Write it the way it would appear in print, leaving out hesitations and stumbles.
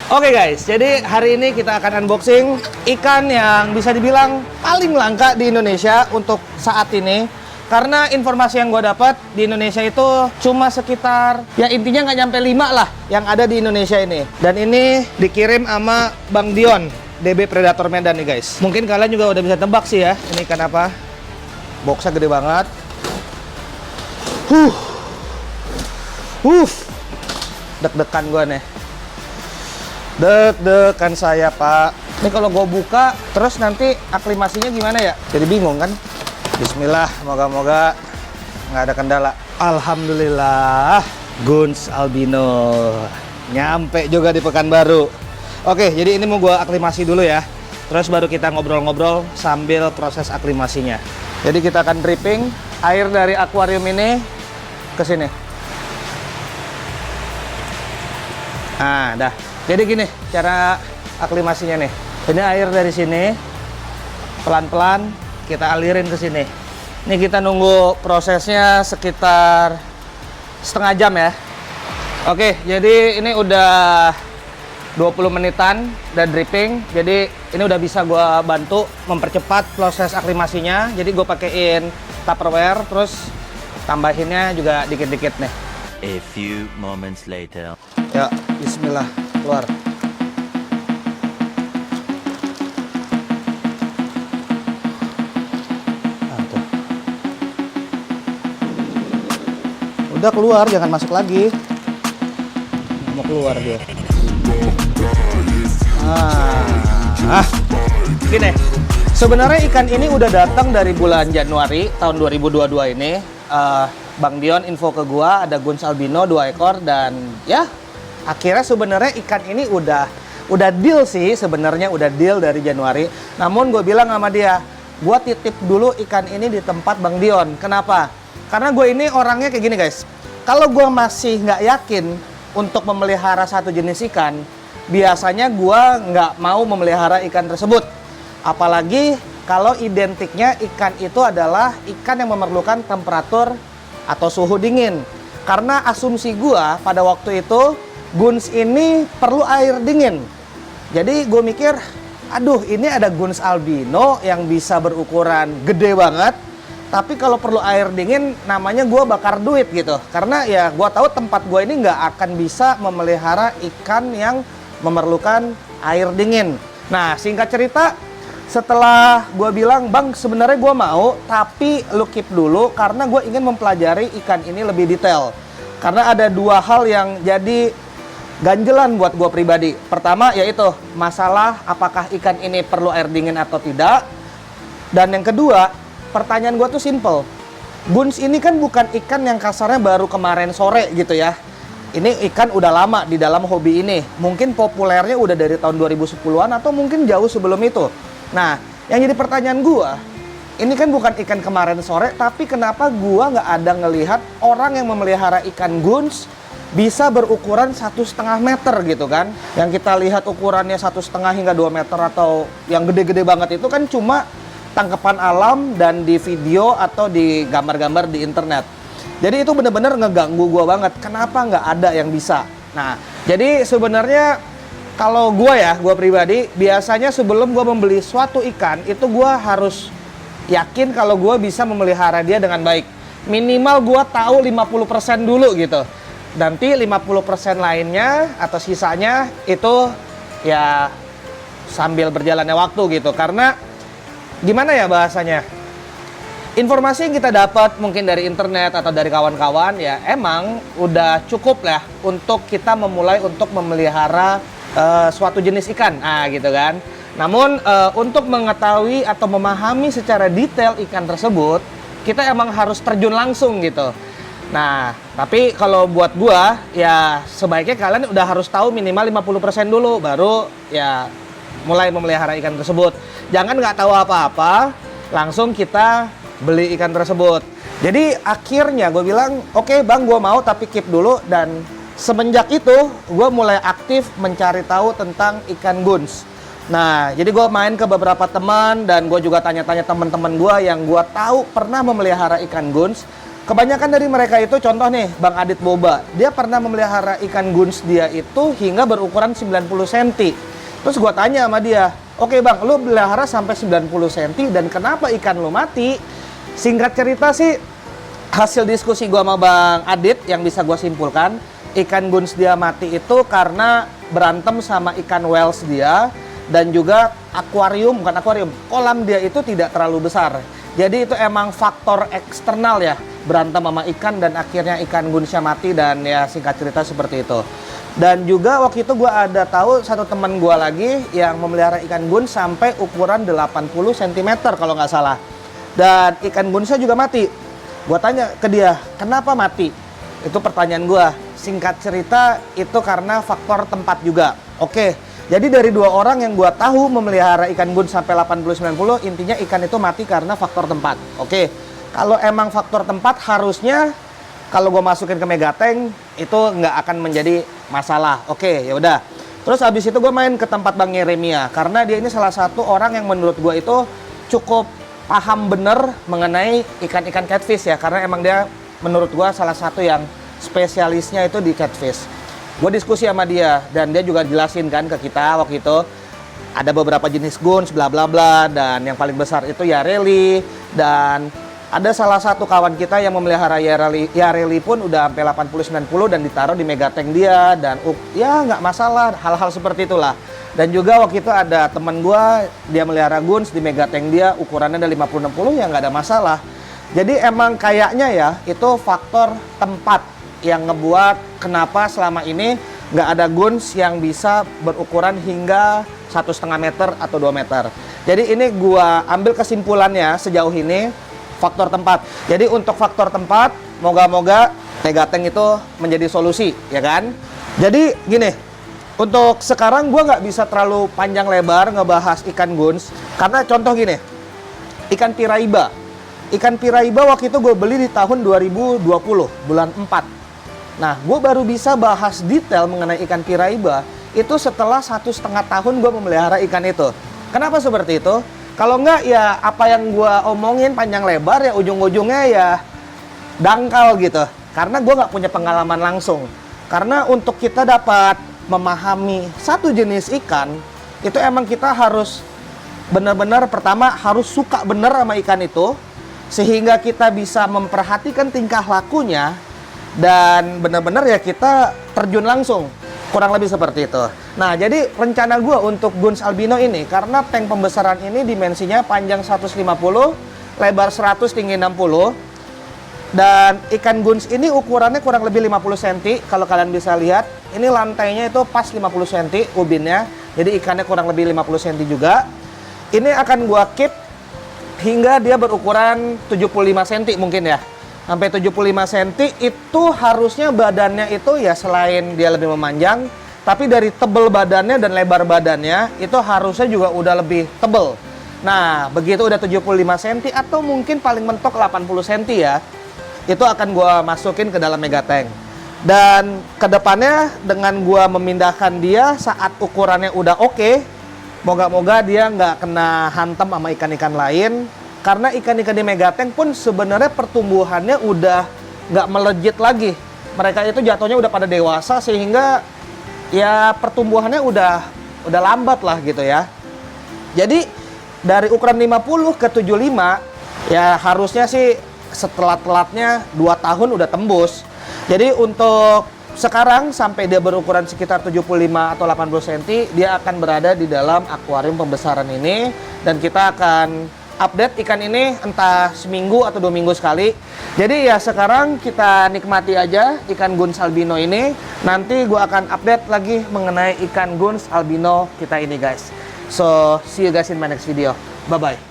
Oke guys, jadi hari ini kita akan unboxing ikan yang bisa dibilang paling langka di Indonesia untuk saat ini. Karena informasi yang gue dapat di Indonesia itu cuma sekitar, ya intinya nggak nyampe 5 lah yang ada di Indonesia ini. Dan ini dikirim sama Bang Dion, DB Predator Medan nih guys. Mungkin kalian juga udah bisa tebak sih ya, ini ikan apa. Boxnya gede banget. Deg-degan gue nih. Deg-degan saya pak. Ini kalau gue buka terus nanti aklimasinya gimana ya? Jadi bingung kan? Bismillah, moga-moga nggak ada kendala. Alhamdulillah, Gunz albino nyampe juga di Pekanbaru. Oke, jadi ini mau gue aklimasi dulu ya. Terus baru kita ngobrol-ngobrol sambil proses aklimasinya. Jadi kita akan dripping air dari akuarium ini ke sini. Nah, dah. Jadi gini cara aklimasinya nih. Ini air dari sini pelan-pelan kita alirin ke sini. Ini kita nunggu prosesnya sekitar setengah jam ya. Oke, jadi ini udah 20 menitan dan dripping. Jadi ini udah bisa gua bantu mempercepat proses aklimasinya. Jadi gue pakein Tupperware, terus tambahinnya juga dikit-dikit nih. A few moments later. Ya, bismillah, keluar. Nah, tuh. Udah keluar, jangan masuk lagi. Mau keluar dia. Gini. Sebenarnya ikan ini udah datang dari bulan Januari tahun 2022 ini. Bang Dion info ke gua ada Gunz albino 2 ekor dan ya akhirnya sebenarnya ikan ini udah deal sih, sebenarnya udah deal dari Januari. Namun gue bilang sama dia, gue titip dulu ikan ini di tempat Bang Dion. Kenapa? Karena gue ini orangnya kayak gini guys. Kalau gue masih nggak yakin untuk memelihara satu jenis ikan, biasanya gue nggak mau memelihara ikan tersebut. Apalagi kalau identiknya ikan itu adalah ikan yang memerlukan temperatur atau suhu dingin. Karena asumsi gue pada waktu itu Gunz ini perlu air dingin. Jadi gue mikir, aduh ini ada Gunz albino yang bisa berukuran gede banget. Tapi kalau perlu air dingin, namanya gue bakar duit gitu. Karena ya gue tahu tempat gue ini nggak akan bisa memelihara ikan yang memerlukan air dingin. Nah singkat cerita, setelah gue bilang, Bang sebenarnya gue mau, tapi lu keep dulu karena gue ingin mempelajari ikan ini lebih detail. Karena ada dua hal yang jadi ganjelan buat gue pribadi. Pertama yaitu masalah apakah ikan ini perlu air dingin atau tidak. Dan yang kedua, pertanyaan gue tuh simple. Gunz ini kan bukan ikan yang kasarnya baru kemarin sore gitu ya. Ini ikan udah lama di dalam hobi ini. Mungkin populernya udah dari tahun 2010-an atau mungkin jauh sebelum itu. Nah, yang jadi pertanyaan gue, ini kan bukan ikan kemarin sore, tapi kenapa gue nggak ada ngelihat orang yang memelihara ikan Gunz bisa berukuran 1,5 meter gitu kan? Yang kita lihat ukurannya 1,5 hingga 2 meter atau yang gede-gede banget itu kan cuma tangkapan alam dan di video atau di gambar-gambar di internet. Jadi itu bener-bener ngeganggu gue banget. Kenapa nggak ada yang bisa? Nah, jadi sebenarnya kalau gue pribadi, biasanya sebelum gue membeli suatu ikan, itu gue harus yakin kalau gue bisa memelihara dia dengan baik. Minimal gue tahu 50% dulu gitu. Nanti 50% lainnya atau sisanya itu ya sambil berjalannya waktu gitu. Karena gimana ya bahasanya? Informasi yang kita dapat mungkin dari internet atau dari kawan-kawan ya emang udah cukup lah untuk kita memulai untuk memelihara suatu jenis ikan, gitu kan. Namun untuk mengetahui atau memahami secara detail ikan tersebut, kita emang harus terjun langsung gitu. Nah, tapi kalau buat gua ya sebaiknya kalian udah harus tahu minimal 50% dulu baru ya mulai memelihara ikan tersebut. Jangan nggak tahu apa-apa, langsung kita beli ikan tersebut. Jadi akhirnya gue bilang, oke bang gue mau tapi keep dulu. Dan semenjak itu gue mulai aktif mencari tahu tentang ikan Gunz. Nah jadi gue main ke beberapa teman dan gue juga tanya-tanya teman-teman gue yang gue tahu pernah memelihara ikan Gunz. kebanyakan dari mereka itu, contoh nih, Bang Adit Boba, dia pernah memelihara ikan guns dia itu hingga berukuran 90 cm. Terus gua tanya sama dia, oke Bang, lu pelihara sampai 90 cm dan kenapa ikan lu mati? Singkat cerita sih, hasil diskusi gua sama Bang Adit yang bisa gua simpulkan, ikan guns dia mati itu karena berantem sama ikan whales dia, dan juga kolam dia itu tidak terlalu besar. Jadi itu emang faktor eksternal ya, berantem sama ikan dan akhirnya ikan gunsnya mati, dan ya singkat cerita seperti itu. Dan juga waktu itu gue ada tahu satu teman gue lagi yang memelihara ikan guns sampai ukuran 80 cm kalau nggak salah. Dan ikan gunsnya juga mati. Gue tanya ke dia, kenapa mati? Itu pertanyaan gue. Singkat cerita itu karena faktor tempat juga. Oke, jadi dari 2 orang yang gue tahu memelihara ikan guns sampai 80-90, intinya ikan itu mati karena faktor tempat. Oke, kalau emang faktor tempat harusnya kalau gue masukin ke megatank itu nggak akan menjadi masalah. Oke, ya udah. Terus habis itu gue main ke tempat Bang Yeremia karena dia ini salah satu orang yang menurut gue itu cukup paham bener mengenai ikan-ikan catfish ya, karena emang dia menurut gue salah satu yang spesialisnya itu di catfish. Gue diskusi sama dia dan dia juga jelasin kan ke kita waktu itu ada beberapa jenis guns bla bla bla, dan yang paling besar itu Yareli, dan ada salah satu kawan kita yang memelihara Yareli pun udah sampai 80-90 dan ditaruh di megatank dia, dan ya nggak masalah, hal-hal seperti itulah. Dan juga waktu itu ada temen gue, dia melihara guns di megatank dia, ukurannya ada 50-60, ya nggak ada masalah. Jadi emang kayaknya ya itu faktor tempat yang ngebuat kenapa selama ini nggak ada guns yang bisa berukuran hingga 1,5 meter atau 2 meter. Jadi ini gua ambil kesimpulannya sejauh ini faktor tempat. Jadi untuk faktor tempat, moga-moga megatank itu menjadi solusi, ya kan? Jadi gini, untuk sekarang gua nggak bisa terlalu panjang lebar ngebahas ikan guns, karena contoh gini, ikan piraiba. Ikan piraiba waktu itu gue beli di tahun 2020, bulan 4. Nah, gue baru bisa bahas detail mengenai ikan piraiba itu setelah 1,5 tahun gue memelihara ikan itu. Kenapa seperti itu? Kalau enggak ya apa yang gue omongin panjang lebar ya ujung-ujungnya ya dangkal gitu. Karena gue nggak punya pengalaman langsung. Karena untuk kita dapat memahami satu jenis ikan, itu emang kita harus benar-benar pertama harus suka bener sama ikan itu, sehingga kita bisa memperhatikan tingkah lakunya, dan benar-benar ya kita terjun langsung, kurang lebih seperti itu. Nah, jadi rencana gue untuk guns albino ini, karena tank pembesaran ini dimensinya panjang 150, lebar 100, tinggi 60, dan ikan guns ini ukurannya kurang lebih 50 cm. Kalau kalian bisa lihat, ini lantainya itu pas 50 cm ubinnya, jadi ikannya kurang lebih 50 cm juga. Ini akan gue keep hingga dia berukuran 75 cm mungkin ya. Sampai 75 cm itu harusnya badannya itu ya selain dia lebih memanjang, tapi dari tebel badannya dan lebar badannya itu harusnya juga udah lebih tebel. Nah, begitu udah 75 cm atau mungkin paling mentok 80 cm ya, itu akan gua masukin ke dalam megatank. Dan kedepannya dengan gua memindahkan dia saat ukurannya udah oke, moga-moga dia nggak kena hantam sama ikan-ikan lain. Karena ikan-ikan di megatank pun sebenarnya pertumbuhannya udah nggak melejit lagi. Mereka itu jatuhnya udah pada dewasa sehingga ya pertumbuhannya udah lambat lah gitu ya. Jadi dari ukuran 50 ke 75 ya harusnya sih setelat-telatnya 2 tahun udah tembus. Jadi untuk sekarang sampai dia berukuran sekitar 75 atau 80 cm, dia akan berada di dalam akuarium pembesaran ini, dan kita akan update ikan ini entah seminggu atau 2 minggu sekali. Jadi ya sekarang kita nikmati aja ikan guns albino ini. Nanti gua akan update lagi mengenai ikan guns albino kita ini guys. So see you guys in my next video. Bye bye.